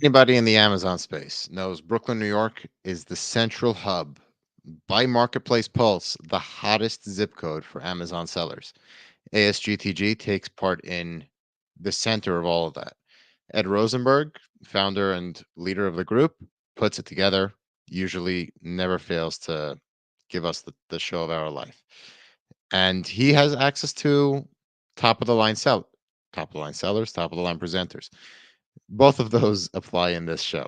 Anybody in the Amazon space knows Brooklyn, New York is the central hub. By Marketplace Pulse, the hottest zip code for Amazon sellers. ASGTG takes part in the center of all of that. Ed Rosenberg, founder and leader of the group, puts it together, usually never fails to give us the show of our life. And he has access to top of the line sell top of the line sellers, top of the line presenters. Both of those apply in this show.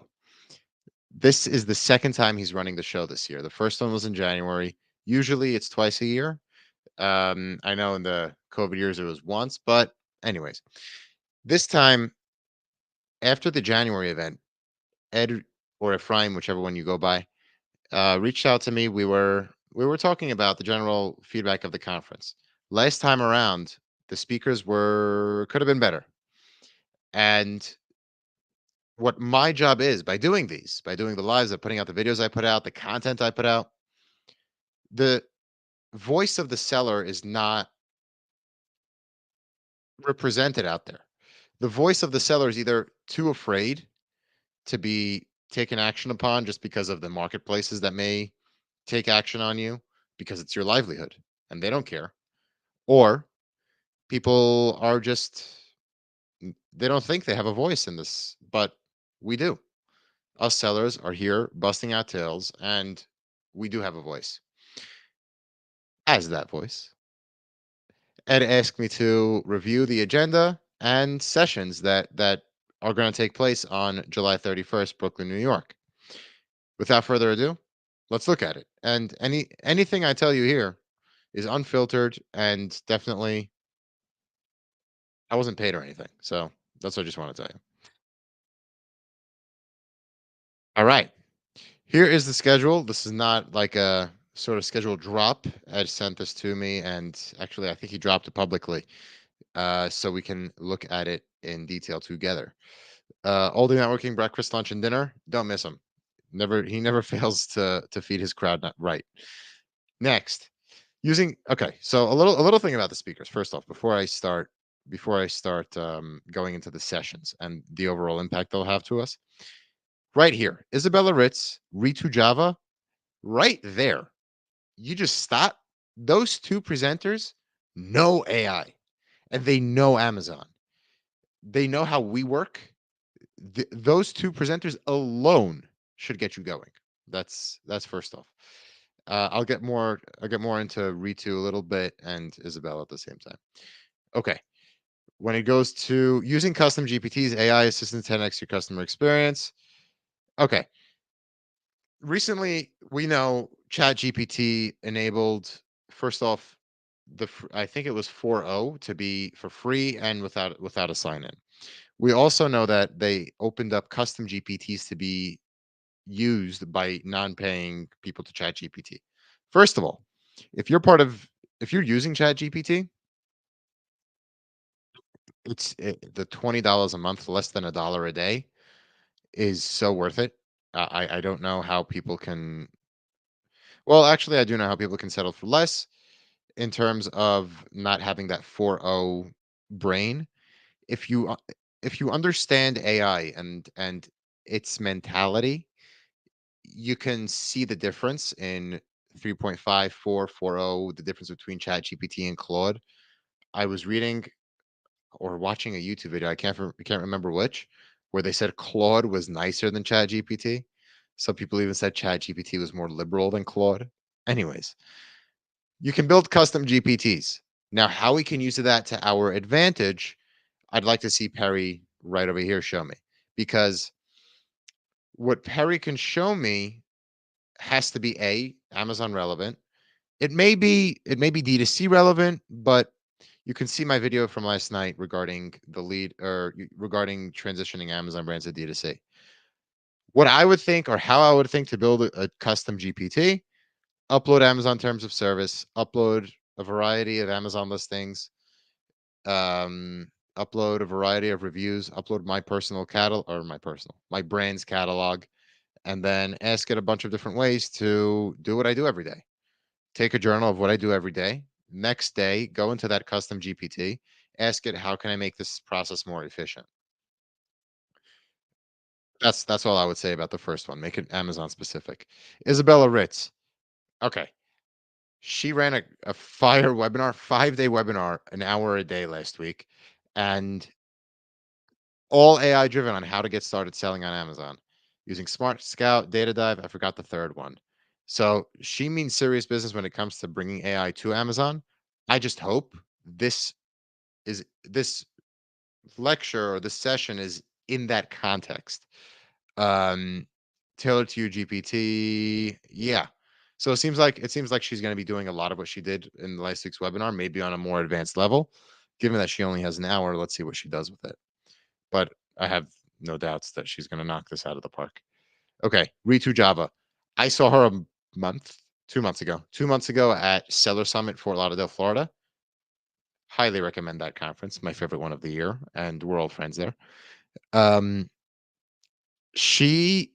This is the second time he's running the show this year. The first one was in January. Usually it's twice a year. I know in the COVID years it was once, but anyways, this time after the January event, Ed or Ephraim, whichever one you go by, reached out to me. We were talking about the general feedback of the conference. Last time around, the speakers were could have been better. And what my job is by doing these, by doing the lives, of putting out the videos I put out, the content I put out, the voice of the seller is not represented out there. The voice of the seller is either too afraid to be taken action upon just because of the marketplaces that may take action on you because it's your livelihood and they don't care, or people are just they don't think they have a voice in this, but we do. Us sellers are here busting our tails and we do have a voice. As that voice, Ed asked me to review the agenda and sessions that are going to take place on July 31st, Brooklyn, New York. Without further ado, let's look at it. And anything I tell you here is unfiltered and definitely I wasn't paid or anything. So that's what I just want to tell you. All right. Here is the schedule. This is not like a sort of schedule drop. Ed sent this to me, and actually, I think he dropped it publicly, so we can look at it in detail together. All day networking, breakfast, lunch, and dinner. Don't miss him. He never fails to feed his crowd right. Next, using okay. So a little thing about the speakers. First off, before I start going into the sessions and the overall impact they'll have to us. Right here, Isabella Ritz, Ritu Java, right there. You just stop. Those two presenters know AI and they know Amazon. They know how we work. Those two presenters alone should get you going. That's first off. I'll get more into Ritu a little bit and Isabella at the same time. Okay. When it goes to using custom GPTs, AI assistant 10x your customer experience. Okay. Recently, we know Chat GPT enabled first off I think it was 4.0 to be for free and without a sign in. We also know that they opened up custom GPTs to be used by non-paying people to Chat GPT. First of all, if you're part of if you're using Chat GPT, the $20 a month, less than $1 a day, is so worth it. I don't know how people can. Well, actually, I do know how people can settle for less in terms of not having that 4.0 brain. If you if you understand AI and its mentality, you can see the difference in 3.5, 4, 4.0, the difference between ChatGPT and Claude. I was reading or watching a YouTube video, I can't remember which, where they said Claude was nicer than ChatGPT. Some people even said ChatGPT was more liberal than Claude. Anyways, you can build custom GPTs. Now, how we can use that to our advantage, I'd like to see Perry right over here show me. Because what Perry can show me has to be Amazon relevant. It may be D2C relevant, but you can see my video from last night regarding the lead or regarding transitioning Amazon brands to D2C. What I would think or how I would think to build a custom GPT, upload Amazon terms of service, upload a variety of Amazon listings, um, upload a variety of reviews, upload my personal catalog or my brand's catalog, and then ask it a bunch of different ways to do what I do every day. Take a journal of what I do every day. Next day, go into that custom GPT, ask it, how can I make this process more efficient? That's all I would say about the first one. Make it Amazon specific. Isabella Ritz. Okay. She ran a fire webinar, 5-day webinar, an hour a day last week, and all AI driven on how to get started selling on Amazon using Smart Scout, Data Dive. I forgot the third one. So she means serious business when it comes to bringing AI to Amazon. I just hope this lecture or this session is in that context. Um, tailored to you, GPT. Yeah. So it seems like she's going to be doing a lot of what she did in the last week's webinar, maybe on a more advanced level. Given that she only has an hour, let's see what she does with it. But I have no doubts that she's going to knock this out of the park. Okay, Ritu Java. I saw her a month, 2 months ago, 2 months ago at Seller Summit, Fort Lauderdale, Florida. Highly recommend that conference. My favorite one of the year, and we're all friends there. Um, she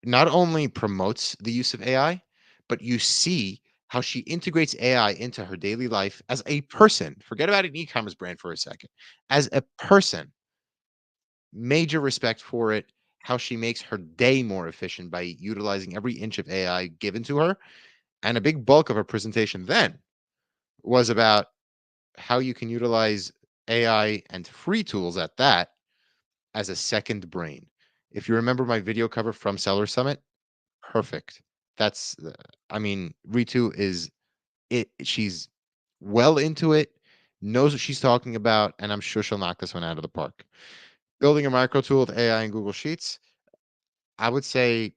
not only promotes the use of AI, but you see how she integrates AI into her daily life as a person. Forget about an e-commerce brand for a second. As a person, major respect for it. How she makes her day more efficient by utilizing every inch of AI given to her. And a big bulk of her presentation then was about how you can utilize AI and free tools at that as a second brain. If you remember my video cover from Seller Summit, perfect. That's, I mean, Ritu is it. She's well into it, knows what she's talking about, and I'm sure she'll knock this one out of the park. Building a micro tool with AI and Google Sheets. I would say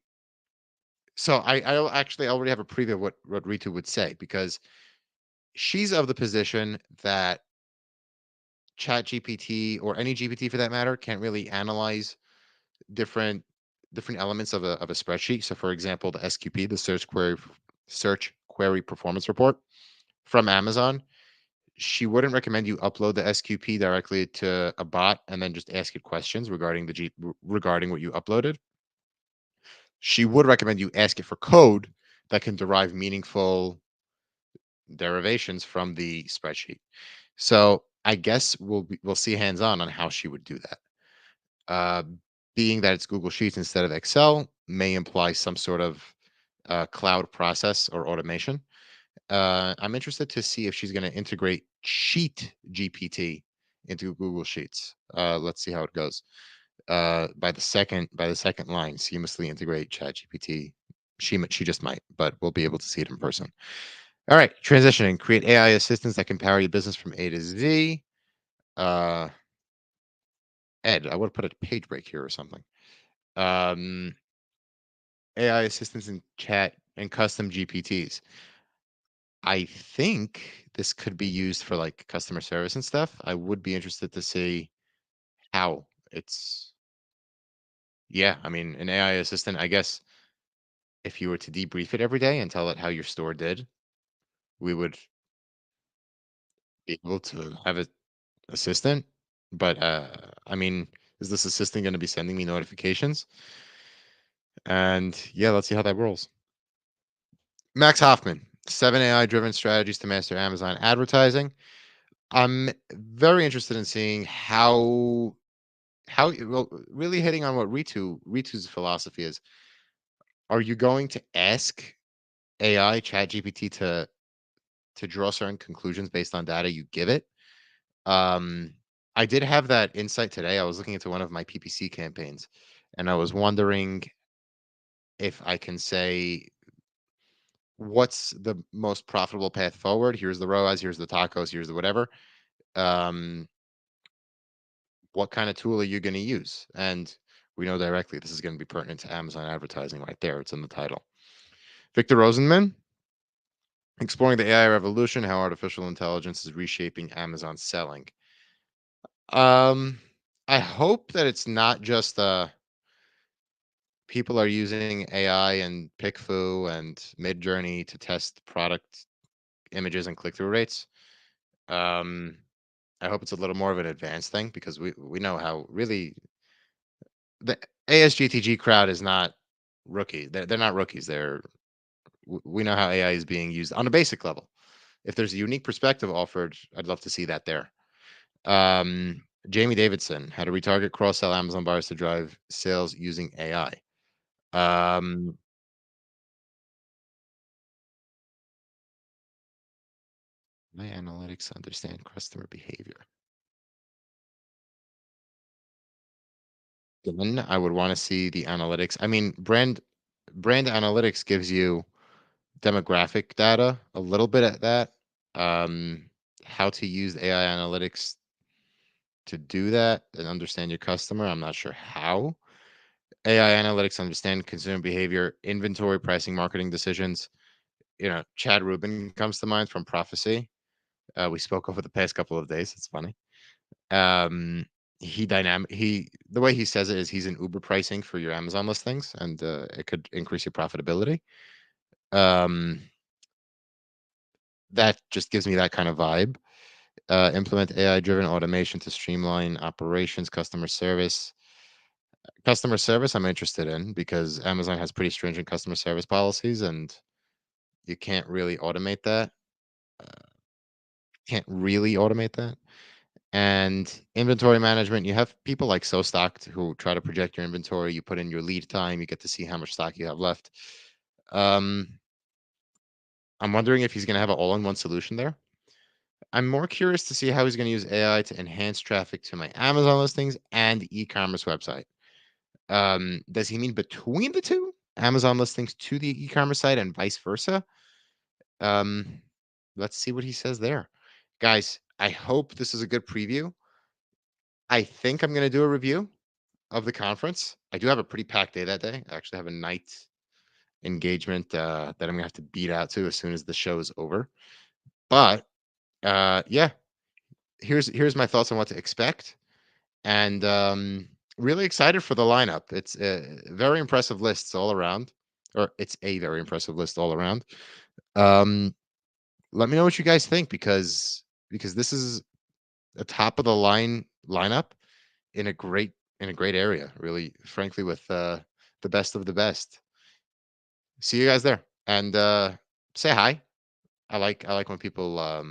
so. I actually already have a preview of what Ritu would say because she's of the position that Chat GPT or any GPT for that matter can't really analyze different different elements of a spreadsheet. So, for example, the SQP, the search query performance report from Amazon, she wouldn't recommend you upload the SQP directly to a bot and then just ask it questions regarding regarding what you uploaded. She would recommend you ask it for code that can derive meaningful derivations from the spreadsheet. So I guess we'll see hands on how she would do that. Uh, being that it's Google Sheets instead of Excel may imply some sort of cloud process or automation. I'm interested to see if she's going to integrate Sheet GPT into Google Sheets. Let's see how it goes. By the second line, seamlessly integrate ChatGPT. She just might, but we'll be able to see it in person. All right, transitioning. Create AI assistants that can power your business from A to Z. Uh, Ed, I would have put a page break here or something. Um, AI assistants in chat and custom GPTs. I think this could be used for like customer service and stuff. I would be interested to see how it's. Yeah, I mean, an AI assistant, I guess if you were to debrief it every day and tell it how your store did, we would be able to have an assistant. But I mean, is this assistant going to be sending me notifications? And yeah, let's see how that rolls. Max Hoffman, 7 AI driven strategies to master Amazon advertising. I'm very interested in seeing how well, really hitting on what Ritu's philosophy is. Are you going to ask AI Chat GPT to draw certain conclusions based on data you give it? Um, I did have that insight today. I was looking into one of my PPC campaigns, and I was wondering if I can say what's the most profitable path forward. Here's the ROAS, here's the tacos, here's the whatever. Um, what kind of tool are you going to use? And we know directly this is going to be pertinent to Amazon advertising right there. It's in the title. Victor Rosenman, exploring the AI revolution, how artificial intelligence is reshaping Amazon selling. Um, I hope that it's not just people are using AI and PickFu and Midjourney to test product images and click through rates. Um, I hope it's a little more of an advanced thing because we know how really the ASGTG crowd is not rookie. They're not rookies. We know how AI is being used on a basic level. If there's a unique perspective offered, I'd love to see that there. Jamie Davidson, how to retarget cross-sell Amazon buyers to drive sales using AI. Um, my analytics understand customer behavior. Then I would want to see the analytics. I mean, brand analytics gives you demographic data, a little bit at that. Um, how to use AI analytics to do that and understand your customer. I'm not sure how. AI analytics understand consumer behavior, inventory, pricing, marketing decisions. Chad Rubin comes to mind from Prophecy. We spoke over the past couple of days. It's funny. Um, he the way he says it is he's an Uber pricing for your Amazon listings, and it could increase your profitability. Um, that just gives me that kind of vibe. Implement AI-driven automation to streamline operations, customer service. Customer service, I'm interested in because Amazon has pretty stringent customer service policies, and you can't really automate that. Uh, can't really automate that. And inventory management, you have people like SoStock who try to project your inventory. You put in your lead time, you get to see how much stock you have left. Um, I'm wondering if he's going to have an all-in-one solution there. I'm more curious to see how he's going to use AI to enhance traffic to my Amazon listings and e-commerce website. Does he mean between the two? Amazon listings to the e-commerce site and vice versa? Um, let's see what he says there. Guys, I hope this is a good preview. I think I'm going to do a review of the conference. I do have a pretty packed day that day. I actually have a night engagement that I'm gonna have to beat out to as soon as the show is over. But yeah, here's my thoughts on what to expect, and really excited for the lineup. It's a very impressive lists all around, or it's a very impressive list all around. Um, let me know what you guys think because this is a top of the line lineup in a great area. Really, frankly, with the best of the best. See you guys there, and say hi. I like when people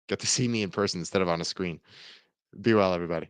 get to see me in person instead of on a screen. Be well, everybody.